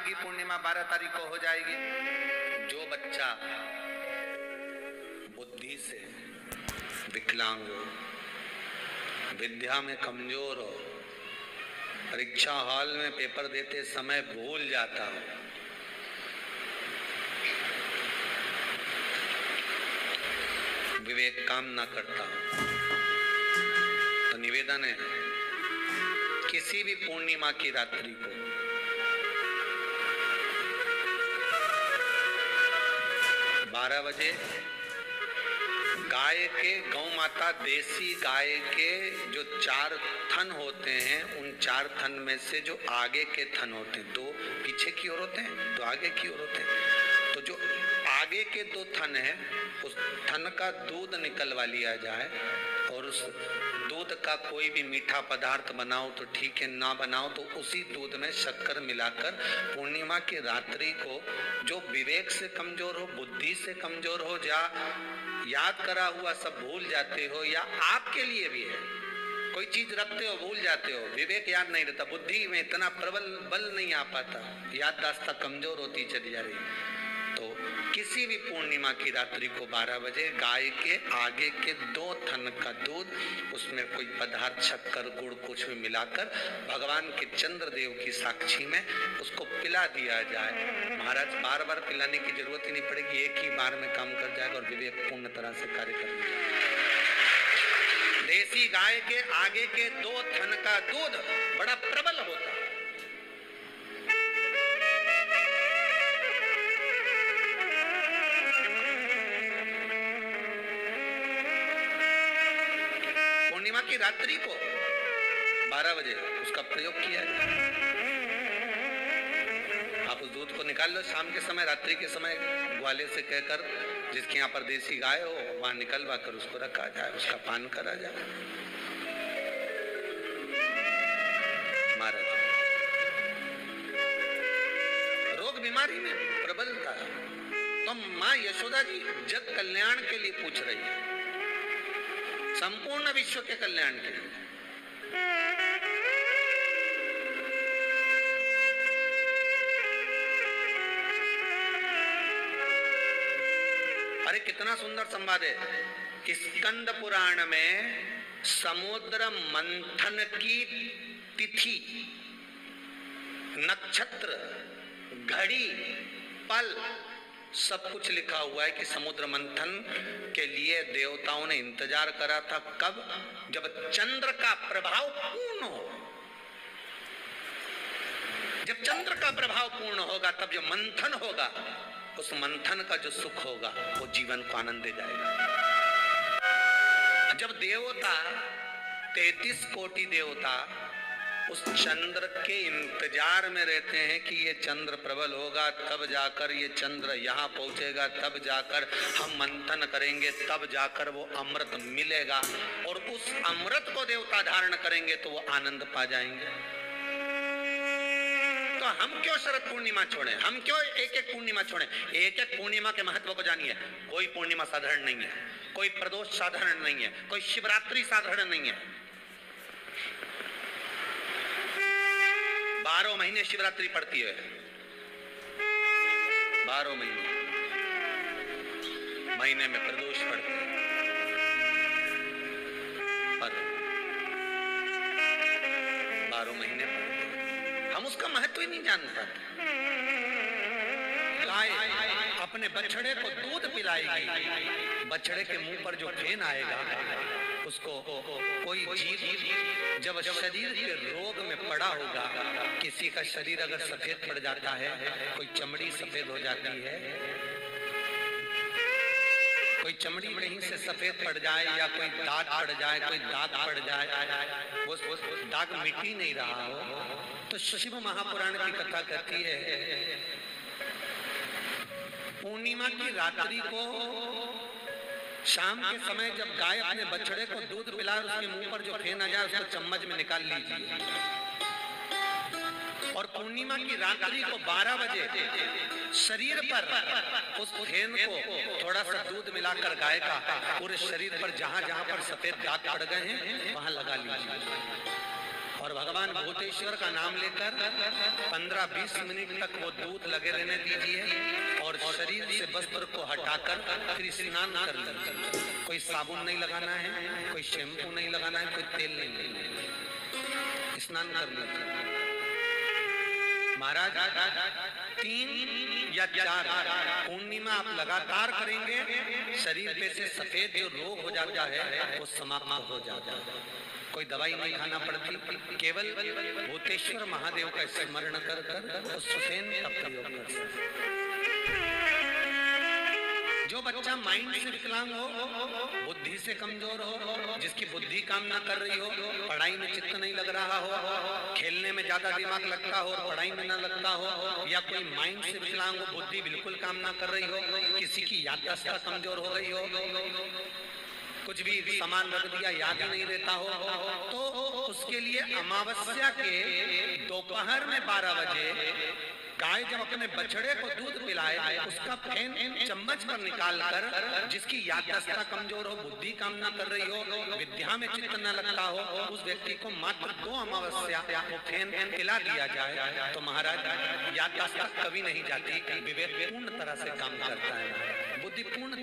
माघी पूर्णिमा 12 तारीख को हो जाएगी। जो बच्चा बुद्धि से विकलांग हो, विद्या में कमजोर हो, परीक्षा हॉल में पेपर देते समय भूल जाता हो, विवेक काम ना करता हो, तो निवेदन है किसी भी पूर्णिमा की रात्रि को बारह बजे गाय के, गौ माता देसी गाय के जो 4 थन होते हैं, उन 4 थन में से जो आगे के थन होते हैं, 2 पीछे की ओर होते हैं, 2 आगे की ओर होते हैं, तो जो आगे के 2 थन है उस थन का दूध निकलवा लिया जाए और उस दूध का कोई भी मीठा पदार्थ बनाओ तो ठीक है, ना बनाओ तो उसी दूध में शक्कर मिलाकर पूर्णिमा की रात्रि को जो विवेक से कमजोर हो, बुद्धि से कमजोर हो, या याद करा हुआ सब भूल जाते हो, या आपके लिए भी है कोई चीज रखते हो भूल जाते हो, विवेक याद नहीं रहता, बुद्धि में इतना प्रबल बल नहीं आ पाता, याददाश्त कमजोर होती चली जा रही, तो किसी भी पूर्णिमा की रात्रि को 12 बजे गाय के आगे के 2 थन का दूध, उसमें कोई पदार्थ शक्कर गुड़ कुछ भी मिलाकर भगवान के चंद्रदेव की साक्षी में उसको पिला दिया जाए। महाराज बार बार पिलाने की जरूरत ही नहीं पड़ेगी, एक ही बार में काम कर जाएगा और विवेक पूर्ण तरह से कार्य करेगा। देसी गाय के आगे के 2 थन का दूध बड़ा प्रबल होता है। पूर्णिमा की रात्रि को 12 बजे उसका प्रयोग किया जाए। आप उस दूध को निकाल लो, शाम के समय, रात्रि के समय ग्वाले से कहकर जिसके यहाँ पर देसी गाय हो वहां निकलवा कर उसको रखा जाए, उसका पान करा जाए। महाराज रोग बीमारी में प्रबलता है, तो माँ यशोदा जी जग कल्याण के लिए पूछ रही है, संपूर्ण विश्व के कल्याण के लिए। अरे कितना सुंदर संवाद है। स्कंद पुराण में समुद्र मंथन की तिथि, नक्षत्र, घड़ी, पल सब कुछ लिखा हुआ है कि समुद्र मंथन के लिए देवताओं ने इंतजार करा था। कब? जब चंद्र का प्रभाव पूर्ण हो। जब चंद्र का प्रभाव पूर्ण होगा तब जो मंथन होगा, उस मंथन का जो सुख होगा वो जीवन को आनंद दे जाएगा। जब देवता 33 कोटि देवता उस चंद्र के इंतजार में रहते हैं कि ये चंद्र प्रबल होगा, तब जाकर ये चंद्र यहाँ पहुंचेगा, तब जाकर हम मंथन करेंगे, तब जाकर वो अमृत मिलेगा, और उस अमृत को देवता धारण करेंगे तो वो आनंद पा जाएंगे। तो हम क्यों शरद पूर्णिमा छोड़े? हम क्यों एक एक पूर्णिमा छोड़े? एक एक पूर्णिमा के महत्व को जानिए। कोई पूर्णिमा साधारण नहीं है, कोई प्रदोष साधारण नहीं है, कोई शिवरात्रि साधारण नहीं है। 12 महीने शिवरात्रि पड़ती है, 12 महीने में प्रदोष पड़ते हैं, पर 12 महीने पड़ते हैं, हम उसका महत्व ही नहीं जान पाते। गाय अपने बछड़े को दूध पिलाएगी, बछड़े के मुंह पर जो फेन आएगा उसको कोई जीव जब शरीर के रोग में पड़ा होगा, किसी का शरीर अगर सफेद पड़ जाता है, कोई चमड़ी सफेद हो जाती है, कोई चमड़ी कहीं से सफेद पड़ जाए या कोई दाग पड़ जाए, कोई दाग पड़ जाए, वो दाग मिट ही नहीं रहा हो, तो शिव महापुराण की कथा कहती है पूर्णिमा की रात्रि को शाम के समय जब गाय अपने बछड़े को दूध पिलाए, उसके मुंह पर जो फेन आ जाए उसको चम्मच में निकाल लीजिए, और पूर्णिमा की रात्रि को 12 बजे शरीर पर उस फेन को थोड़ा सा दूध मिलाकर गाय का पूरे शरीर पर जहां जहां पर सफेद दाग पड़ गए हैं वहां लगा लीजिए, और भगवान भूतेश्वर का नाम लेकर 15-20 मिनट तक वो दूध लगे रहने दीजिए और शरीर से वस्त्र को हटाकर फिर स्नान कर लीजिए। कोई साबुन नहीं लगाना है, कोई शैम्पू नहीं लगाना है, कोई तेल नहीं लगाना है, स्नान कर लीजिए। महाराज 3 या 4 पूर्णिमा आप लगातार करेंगे, शरीर पे से सफेद जो रोग हो जाता है वो समाप्त हो जाता है। कोई दवाई नहीं खाना पड़ती, केवल भूतेश्वर महादेव का स्मरण कर कर सुखेन का प्रयोग कर सकते। जो बच्चा माइंड से विकलांग हो, बुद्धि से कमजोर हो, जिसकी बुद्धि काम ना कर रही हो, पढ़ाई में चित्त नहीं लग रहा हो, खेलने में ज्यादा दिमाग लगता हो और पढ़ाई में ना लगता हो, या कोई माइंड से विकलांग हो, बुद्धि बिल्कुल काम ना कर रही हो, किसी की याददाश्त कमजोर हो गई हो, कुछ भी सामान रख दिया याद ही नहीं रहता हो, तो उसके लिए अमावस्या के दोपहर में 12 बजे गाय जब अपने बछड़े को दूध पिलाए, उसका फैन चम्मच पर निकाल कर, जिसकी याददाश्त कमजोर हो, बुद्धि काम ना कर रही हो, विद्या में चित्त न लगता हो, उस व्यक्ति को मात्र 2 अमावस्या वो फैन पिला दिया जाए तो महाराज याददाश्त कभी नहीं जाती, विवेक पूर्ण तरह से काम करता है, बुद्धि पूर्ण